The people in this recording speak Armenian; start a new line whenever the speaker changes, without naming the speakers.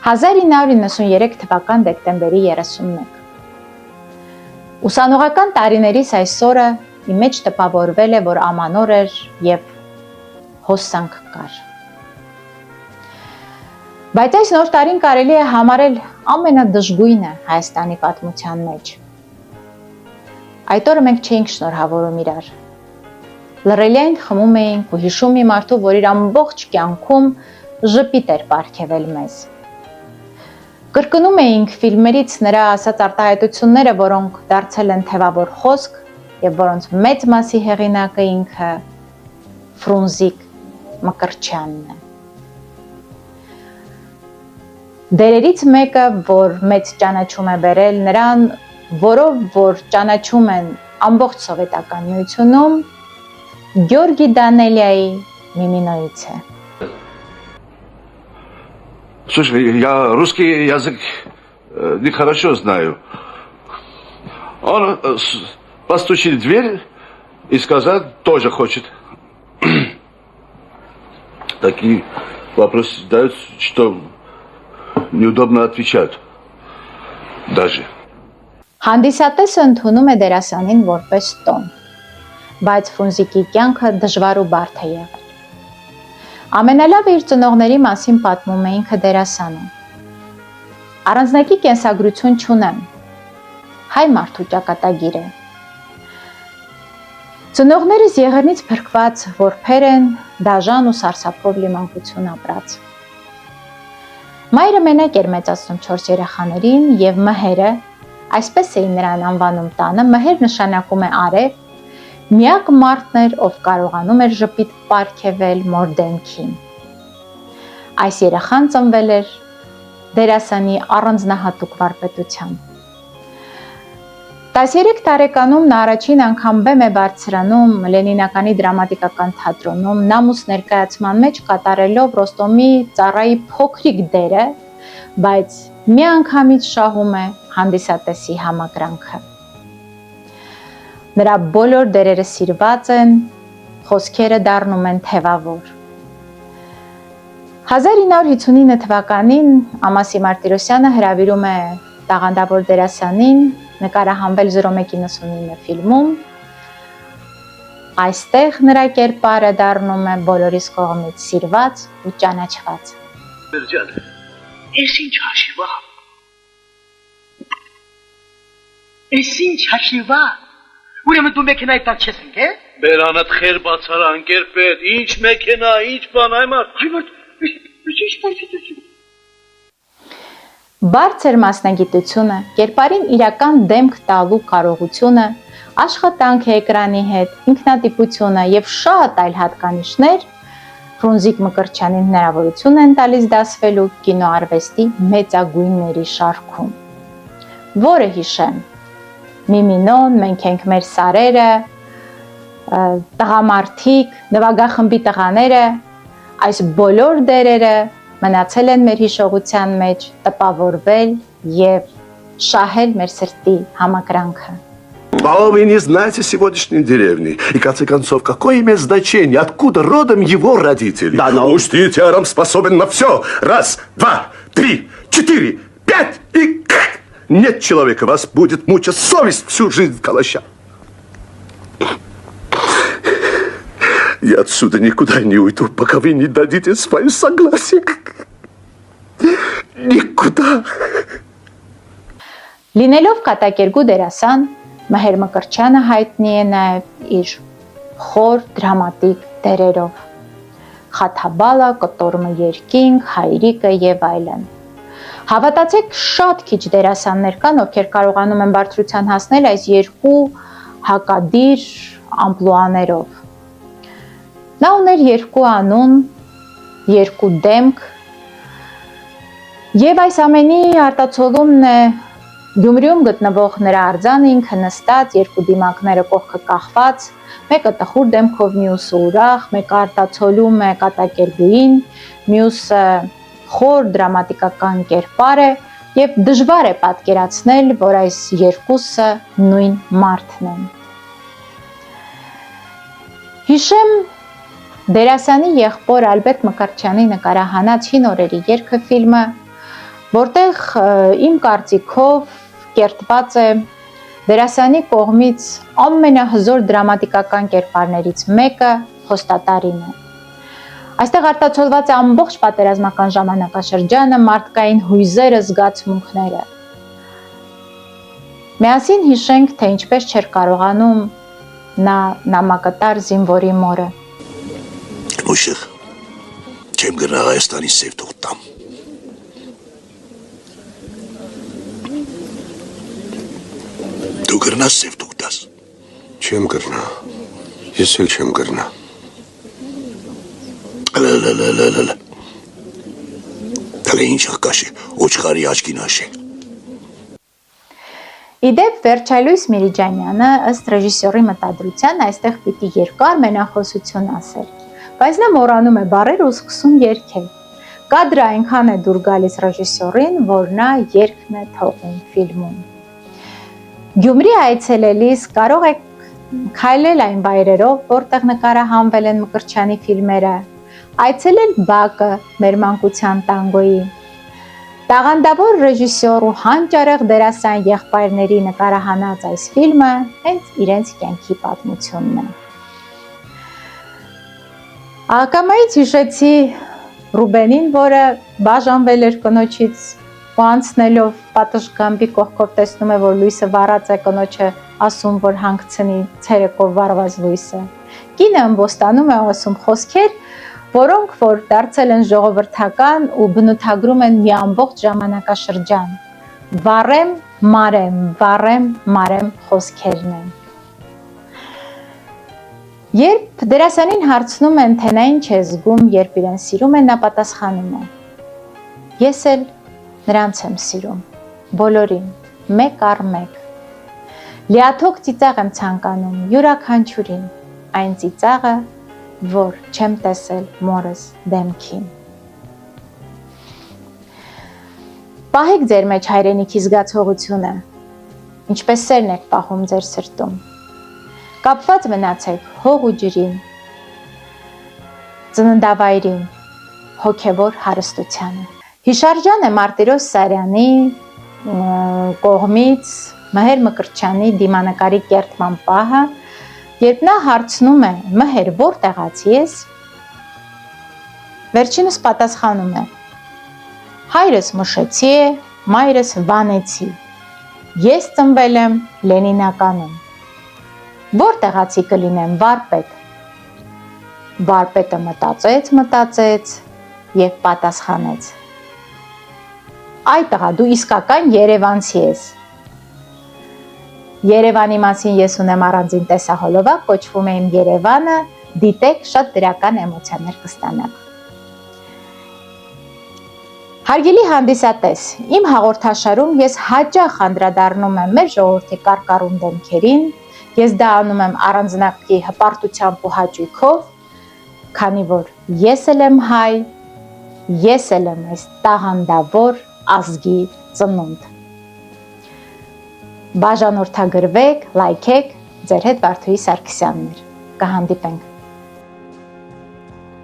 1993 թվական դեկտեմբերի 31 Ուսանողական տարիներիս այսօրը իմ մեջ տպավորվել է, որ ամանոր էր և հոսանք կար։ Բայց այս նոր տարին կարելի է համարել ամենադժգույնը Հայաստանի պատմության մեջ։ Այդ օրը մենք չէինք շնորհավորում իրար։ Լռելիայն խմում էինք ու հիշում մի մարդու, որ իր ամբողջ կյանքում ժպիտ էր պարգևել մեզ։ Կրկնում էինք ֆիլմերից նրա ասած արտահայտությունները, որոնք դարձել են թևավոր խոսք և որոնց մեծ մասի հեղինակը ինքը Ֆրունզիկ Մկրտչյանն է։ Դերերից մեկը, որ մեծ ճանաչում է բերել նրան, որով որ ճանաչում են ամբողջ սովետական միությունում, Գյորգի Դանելիայի Միմինոից է։
Слушай, я русский язык нехорошо знаю. Он постучит в дверь и сказать тоже хочет. Такие вопросы задают, что неудобно отвечать. Даже.
Հանդիսատեսը ընդունում է դերասանին որպես տոն, բայց Ֆրունզիկի կյանքը դժվար ու բարդ է եղել։ Ամենալավը իր ծնողների մասին պատմում է ինքը դերասանը։ Առանձնակի կենսագրություն չունեմ, հայ մարդու ճակատագիր է։ Ծնողներս եղեռնից փրկված որբեր են, դաժան ու սարսափով լի մանկություն ապրած։ Մայրը մենակ էր մեծացնում 4 երեխաներին և մհերը, այսպես էին նրան անվանում տանը, մհեր նշանակում է արև, միակ մարդն էր, ով կարողանում էր ժպիտ պարգևել մոր դեմքին։ Այս երեխան ծնվել էր դերասանի առանձնահատուկ վարպետությամբ։ 13 տարեկանում նա առաջին անգամ բեմ է բարձրանում Լենինականի դրամատիկական թատրոնում, նամուս ներկայացման մեջ կատարելով Ռոստոմի ծառայի փոքրիկ դերը, բայց միանգամից շահում է հանդիսատեսի համակրանքը։ Նրա բոլոր դերերը սիրված են, խոսքերը դառնում են թևավոր։ 1959 թվականին Ամասի Մարտիրոսյանը հրավիրում է տաղանդավոր դերասանին նկարահանվել 0199 ֆիլմում։ Այստեղ նրա կերպարը դառնում է բոլորիս կողմից սիրված ու ճանաչված։
Էս ինչ հաշիվա։ Էս ինչ հաշիվա։ Ուրեմն դու մեքենայի տակ չես ընկել։
Բերանդ խեր բացարա անկեր պետ, ինչ մեքենա, ինչ բան, այ մարդ։
Այ մարդ, ինչ բարձրություն։
Բարձր մասնագիտությունը, կերպարին իրական դեմք տալու կարողությունը, աշխատանքը էկրանի հետ, ինքնատիպությունը և շատ այլ հատկանիշներ Ֆրունզիկ Մկրտչյանին հնարավորություն են տալիս դասվելու կինոարվեստի մեծագույնների շարքում, որը հիշեմ, Միմինոն, Մենք ենք մեր սարերը, Տղամարդիկ, Նվագախմբի տղաները, այս բոլոր дерերը մնացել են մեր հիշողության մեջ, տպավորվել և շահել մեր սրտի համակրանքը։
А вы не знаете сегодняшней деревни. И, в конце концов, какое имеет значение, откуда родом его родители? Да, но уж театром способен на все. 1, 2, 3, 4, 5 и... Нет человека, вас будет мучить совесть всю жизнь калача. Я отсюда никуда не уйду, пока вы не дадите свое согласие. Никуда.
Լինելով կատակերգու դերասան, Մհեր Մկրտչյանը հայտնի է նաև իր խոր դրամատիկ դերերով։ Խաթաբալը, Կտորմը երկինք, Հայրիկը և այլն։ Հավատացեք, շատ քիչ դերասաններ կան, ովքեր կարողանում են բարձրության հասնել այս երկու հակադիր ամպլուաներով։ Նա ուներ երկու անուն, երկու դեմք, և այս ամենի արտացոլումն է Գյումրիում գտնվող նրա արձանը ինքը նստած, երկու դիմակները կողքը կախված, մեկը տխուր դեմքով, մյուսը ուրախ, մեկը արտացոլում է կատակերգուին, մյուսը խոր դրամատիկական կերպար է և դժվար է պատկերացնել, որ այս երկուսը նույն մարդն են։ Հիշեմ դերասանի եղբոր Ալբերտ Մկրտչյանի նկարահանած Հին օրերի երգը ֆիլմը, որտեղ իմ կարծիքով կերտված է դերասանի կողմից ամենահզոր դրամատիկական կերպարներից մեկը Խոստատարին է։ Այստեղ արտացոլված է ամբողջ պատերազմական ժամանակաշրջանը, մարդկային հույզերը, զգացմունքները։ Միասին հիշենք, թե ինչպես չէր կարողանում նա նամակատար զինվորի մորը։
Ուշեղ, չեմ գնա Հայաստանի սև թուղթ տամ։ Դու գրնաս սև թուղթ տաս։ Չեմ գրնա, ես էլ չեմ գրնա։ Դալե ինչ աղկաշ է, ոչխարի աչքին աշ է։
Իդեպ Վերջալույս Միրիջանյանը ըստ ռեժիսորի մտադրության այստեղ պիտի երկար մենախոսություն ասել, բայց նա մոռանում է բառեր ու սկսում երգել։ Կադրը այնքան է դուր գալիս ռեժիսորին, որ նա երգն է թողում ֆիլմում։ Գյումրի այցելելիս կարող եք քայլել այն վայրերով, որտեղ նկարահանվել են Մկրտչյանի ֆիլմերը, այցելել բակը մեր մանկության տանգոյի։ Տաղանդավոր ռեժիսոր ու հանճարեղ դերասան եղբայրների նկարահանած այս ֆիլմը հենց իրենց կյանքի պատմությունն է։ Ակամայից հիշեցի Ռուբենին, որը բաժանվել էր կնոջից ու անցնելով պատշգամբի կողքով տեսնում է, որ լույսը վառած է, կնոջը ասում, որ հանգցնի ցերեկով վառված լույսը։ Կինը ըմբոստանում է ասում խոսքեր, որոնք որ դարձել են ժողովրդական ու բնութագրում են մի ամբողջ ժամանակաշրջան։ Վառեմ, մարեմ, վառեմ, մարեմ խոսքերն են։ Երբ դերասանին հարցնում են, թե նա ինչ է զգում, երբ իրեն սիրում են, նա պատասխանում է. Ես էլ նրանց եմ սիրում, բոլորին, մեկ առ մեկ։ Լիաթոք ծիծաղ եմ ցանկանում, յուրաքանչյուրին, այն ծիծաղը, որ չեմ տեսել մորս դեմքին։ Պահեք ձեր մեջ հայրենիքի զգացողությունը, ինչպես սերն եք պահում ձեր սրտում։ Կապված մնացեք հող ու ջրին, ծննդավայրին, հոգևոր հարստությանը։ Հիշարժան է Մարտիրոս Սարյանի կողմից Մհեր Մկրտչյանի դիմանկարի կերտման պահը, երբ նա հարցնում է. Մհեր, որտեղացի ես, վերջինս պատասխանում է. հայրս մշեցի է, մայրս վանեցի, ես ծնվել եմ Լենինականում, որտեղացի կլինեմ, Վարպետ։ Վարպետը մտածեց և պատասխանեց. այ տղա, դու իսկական երևանցի ես։ Երևանի մասին ես ունեմ առանձին տեսահոլովակ, կոչվում է Իմ Երևանը, դիտեք, շատ դրական էմոցիաներ կստանաք։ Հարգելի հանդիսատես, իմ հաղորդաշարում ես հաճախ անդրադառնում եմ մեր ժողովրդի կարկառուն դեմքերին, ես դա անում եմ առանձնակի հպարտությամբ ու հաճույքով, քանի որ ես էլ եմ հայ, ես էլ եմ այս տաղանդավոր ազգի ծնունդ։ Բաժանորդագրվեք, լայքեք, ձեր հետ Վարդուհի Սարգսյանն էր։ Կհանդիպենք։